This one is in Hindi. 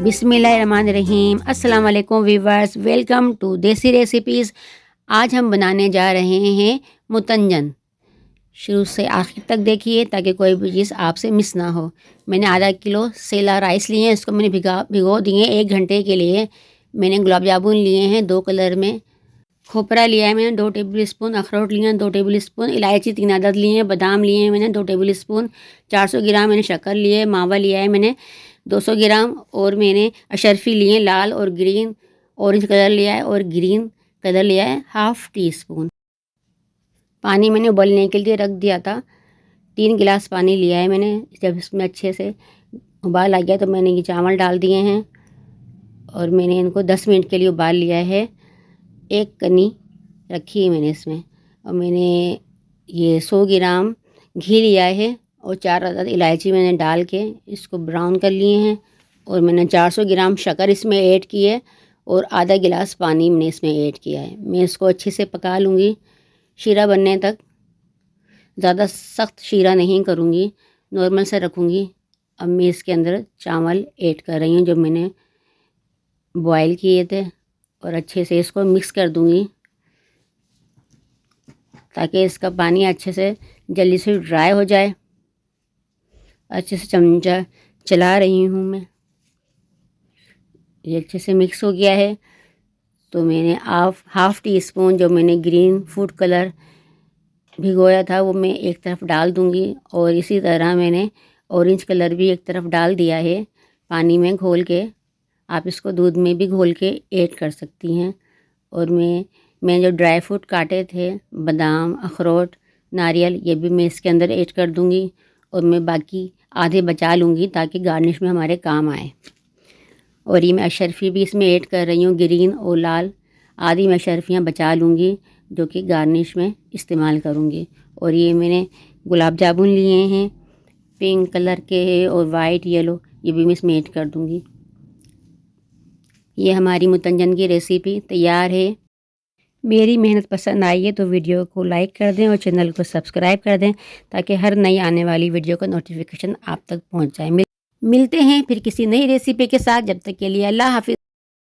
बिस्मिल्लाहिर्रहमानिर्रहीम। अस्सलाम वालेकुम वीवर्स, वेलकम टू देसी रेसिपीज़। आज हम बनाने जा रहे हैं मुतंजन। शुरू से आखिर तक देखिए ताकि कोई भी चीज़ आपसे मिस ना हो। मैंने आधा किलो सेला राइस लिए हैं, इसको मैंने भिगो दिए 1 घंटे के लिए। मैंने गुलाब जामुन लिए हैं 2 कलर में। खोपरा लिया है मैंने 2 टेबल स्पून, अखरोट लिए हैं 2 टेबल स्पून, इलायची 3 अदद लिए हैं, बादाम लिए हैं मैंने 2 टेबल स्पून, 400 ग्राम मैंने शक्कर लिए है, मावा लिया है मैंने 200 ग्राम, और मैंने अशरफी लिए लाल और ग्रीन ऑरेंज कलर लिया है, और ग्रीन कलर लिया है 1/2 टीस्पून। पानी मैंने उबलने के लिए रख दिया था। 3 गिलास पानी लिया है मैंने। जब इसमें अच्छे से उबाल आ गया तो मैंने ये चावल डाल दिए हैं और मैंने इनको 10 मिनट के लिए उबाल लिया है। 1 कनी रखी है मैंने इसमें, और मैंने ये 100 ग्राम घी लिया है और 4 अदद इलायची मैंने डाल के इसको ब्राउन कर लिए हैं, और मैंने 400 ग्राम शक्कर इसमें ऐड की है और आधा गिलास पानी मैंने इसमें ऐड किया है। मैं इसको अच्छे से पका लूँगी शीरा बनने तक। ज़्यादा सख्त शीरा नहीं करूँगी, नॉर्मल से रखूँगी। अब मैं इसके अंदर चावल ऐड कर रही हूँ जो मैंने बॉयल किए थे, और अच्छे से इसको मिक्स कर दूँगी ताकि इसका पानी अच्छे से जल्दी से ड्राई हो जाए। अच्छे से चमचा चला रही हूँ मैं। ये अच्छे से मिक्स हो गया है तो मैंने हाफ टी स्पून जो मैंने ग्रीन फूड कलर भिगोया था वो मैं एक तरफ डाल दूँगी, और इसी तरह मैंने ऑरेंज कलर भी एक तरफ डाल दिया है पानी में घोल के। आप इसको दूध में भी घोल के ऐड कर सकती हैं। और मैं जो ड्राई फ्रूट काटे थे बादाम, अखरोट, नारियल, ये भी मैं इसके अंदर ऐड कर दूँगी, और मैं बाकी आधे बचा लूँगी ताकि गार्निश में हमारे काम आए। और ये मैं अशरफी भी इसमें ऐड कर रही हूँ, ग्रीन और लाल। आधी मैं अशरफियाँ बचा लूँगी जो कि गार्निश में इस्तेमाल करूँगी। और ये मैंने गुलाब जामुन लिए हैं पिंक कलर के और वाइट येलो, ये भी मैं इसमें ऐड कर दूँगी। ये हमारी मुतंजन की रेसिपी तैयार है। मेरी मेहनत पसंद आई है तो वीडियो को लाइक कर दें और चैनल को सब्सक्राइब कर दें ताकि हर नई आने वाली वीडियो का नोटिफिकेशन आप तक पहुंच जाए। मिलते हैं फिर किसी नई रेसिपी के साथ। जब तक के लिए अल्लाह हाफिज़।